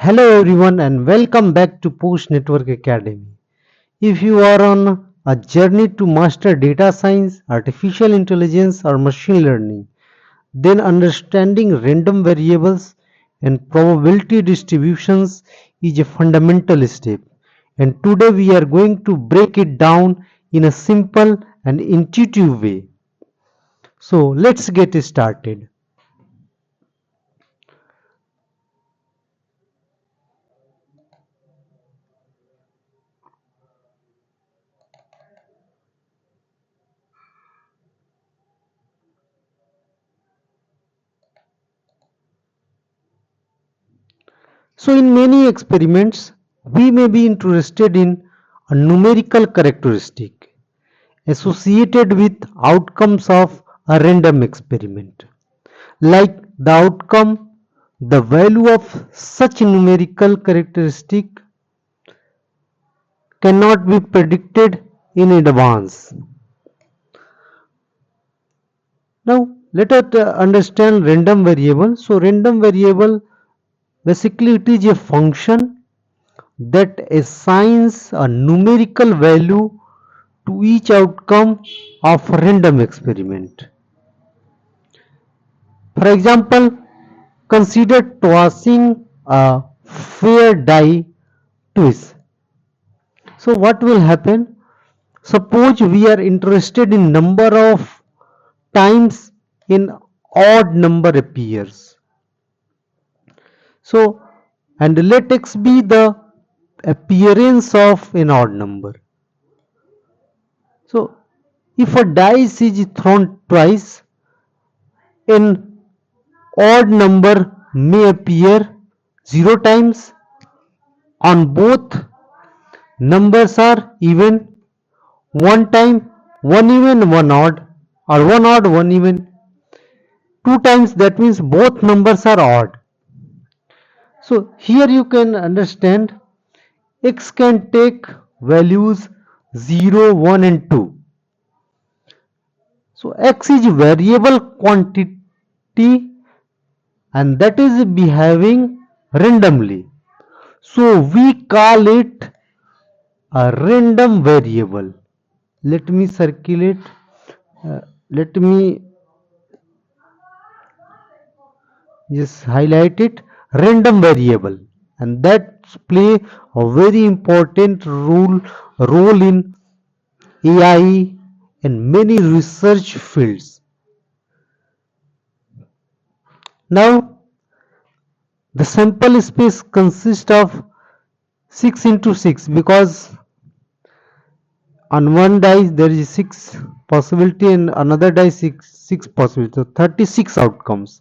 Hello everyone and welcome back to PostNetwork Academy. If you are on a journey to master data science, artificial intelligence or machine learning, then understanding random variables and probability distributions is a fundamental step. And today we are going to break it down in a simple and intuitive way. So let's get started. So in many experiments, we may be interested in a numerical characteristic associated with outcomes of a random experiment. Like the outcome, the value of such numerical characteristic cannot be predicted in advance. Now let us understand random variable. So random variable basically it is a function that assigns a numerical value to each outcome of a random experiment. For example, consider tossing a fair die twist. So what will happen? Suppose we are interested in number of times an odd number appears. So and let x be the appearance of an odd number. So if a dice is thrown twice, an odd number may appear 0 times. On both numbers are even, one time, one even, one odd, or one odd, one even. Two times, that means both numbers are odd. So here you can understand x can take values 0, 1 and 2. So x is variable quantity and that is behaving randomly. So we call it a random variable. Let me circulate. Let me just highlight it. Random variable, and that play a very important role in AI and many research fields. Now the sample space consists of 6 into 6 because on one die there is 6 possibility and another die 6 possibility, so 36 outcomes.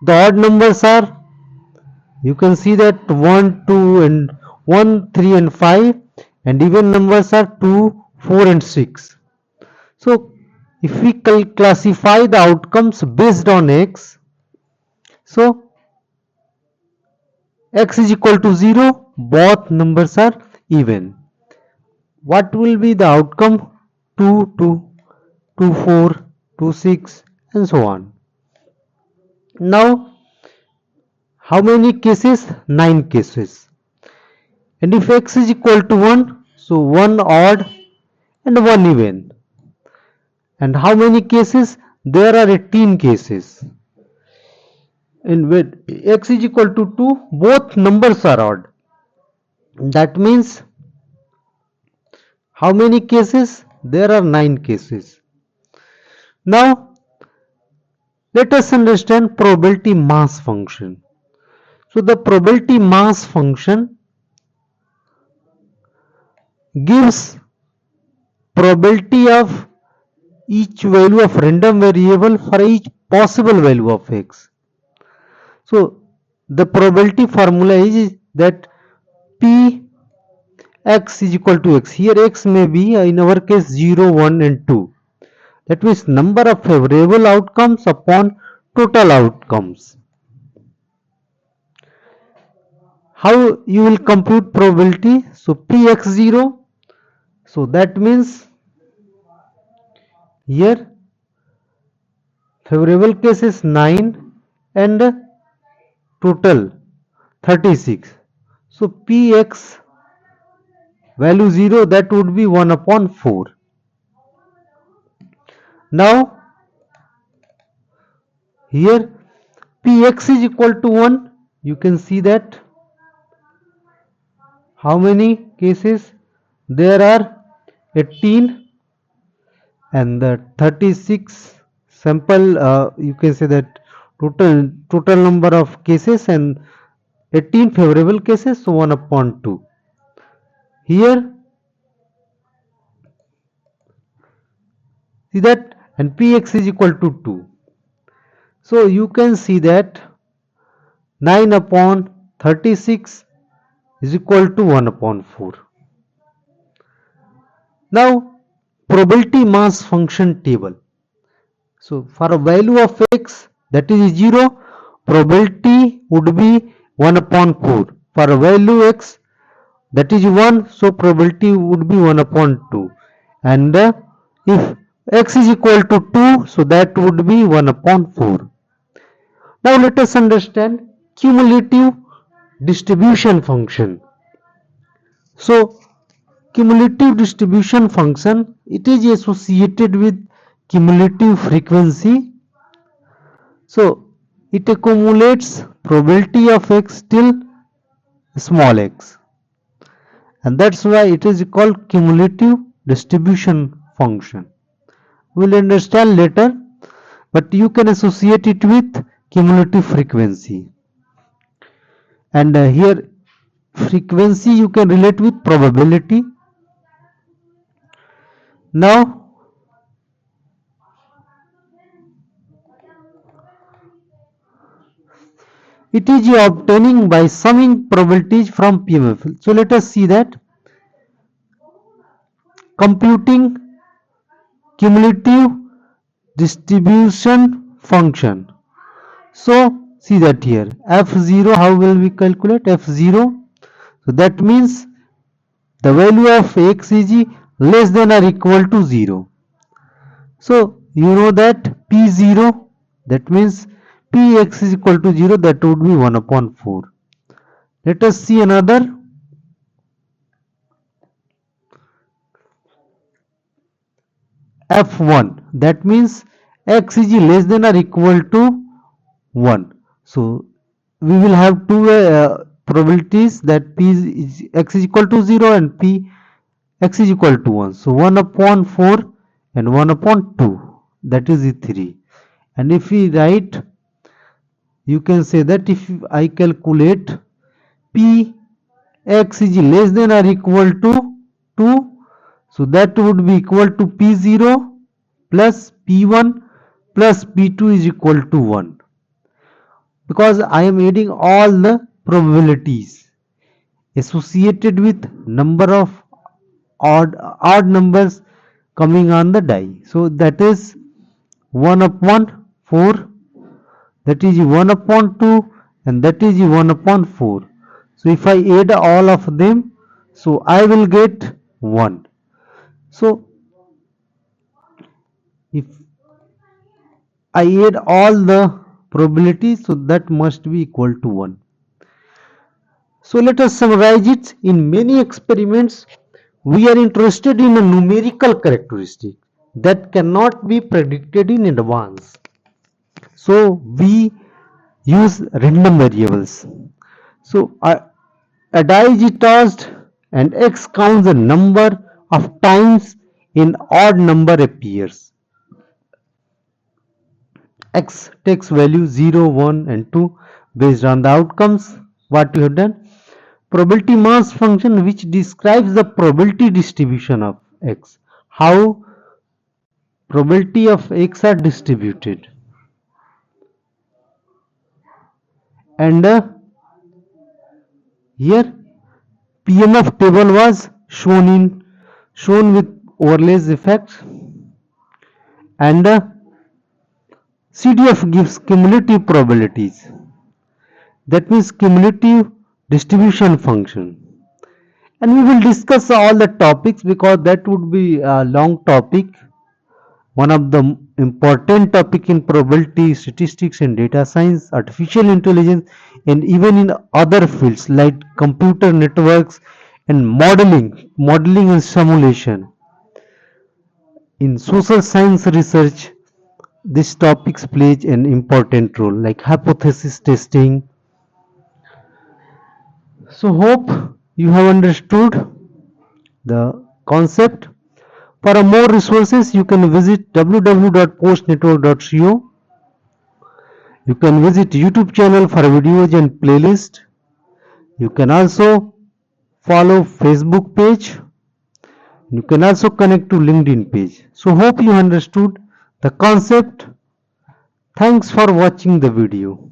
The odd numbers are, you can see that 1 2 and 1 3 and 5, and even numbers are 2 4 and 6. So if we classify the outcomes based on x, so x is equal to 0, both numbers are even. What will be the outcome? 2 2, 2 4, 2 6 and so on. Now how many cases? 9 cases. And if x is equal to 1, so 1 odd and 1 even. And how many cases? There are 18 cases. And when x is equal to 2, both numbers are odd. That means how many cases? There are 9 cases. Now let us understand probability mass function. So the probability mass function gives probability of each value of random variable for each possible value of x. So the probability formula is that p x is equal to x. Here x may be in our case 0, 1 and 2. That means number of favorable outcomes upon total outcomes. How you will compute probability? So px0, so that means here favorable case is 9 and total 36. So Px value 0, that would be 1 upon 4. Now here Px is equal to 1. You can see that how many cases there are 18 and the 36 sample, you can say that total number of cases and 18 favorable cases, so 1 upon 2. Here see that, and Px is equal to 2. So you can see that 9 upon 36 is equal to 1 upon 4. Now probability mass function table. So for a value of x that is 0, probability would be 1 upon 4. For a value x that is 1, so probability would be 1 upon 2. And if x is equal to 2, so that would be 1 upon 4. Now let us understand cumulative distribution function. So cumulative distribution function, it is associated with cumulative frequency. So it accumulates probability of x till small x, and that's why it is called cumulative distribution function. We'll understand later, but you can associate it with cumulative frequency. And here frequency you can relate with probability. Now it is obtaining by summing probabilities from PMF. So let us see that computing cumulative distribution function. So see that here f0, how will we calculate f0? So that means the value of x is less than or equal to 0. So you know that p0, that means px is equal to 0, that would be 1 upon 4. Let us see another. F1, that means x is less than or equal to 1. So we will have two probabilities, that p is x is equal to 0 and p x is equal to 1. So 1 upon 4 and 1 upon 2, that is the 3. And if we write, you can say that if I calculate p x is less than or equal to 2, so that would be equal to p0 plus p1 plus p2 is equal to 1, because I am adding all the probabilities associated with number of odd numbers coming on the die. So that is 1 upon 4, that is 1 upon 2, and that is 1 upon 4. So if I add all of them, so I will get 1. So if I add all the probabilities, so that must be equal to 1. So let us summarize it. In many experiments, we are interested in a numerical characteristic that cannot be predicted in advance. So we use random variables. So a die is tossed and x counts the number of times an odd number appears. X takes value 0, 1 and 2 based on the outcomes. What we have done? Probability mass function, which describes the probability distribution of x. How probability of x are distributed. And here PMF table was shown with overlays effect, and CDF gives cumulative probabilities. That means cumulative distribution function. And we will discuss all the topics because that would be a long topic. One of the important topic in probability, statistics and data science, artificial intelligence, and even in other fields like computer networks and modeling and simulation. In social science research, these topics plays an important role like hypothesis testing. So hope you have understood the concept. For more resources, you can visit www.postnetwork.co. You can visit YouTube channel for videos and playlist. You can also follow Facebook page. You can also connect to LinkedIn page. So hope you understood the concept. Thanks for watching the video.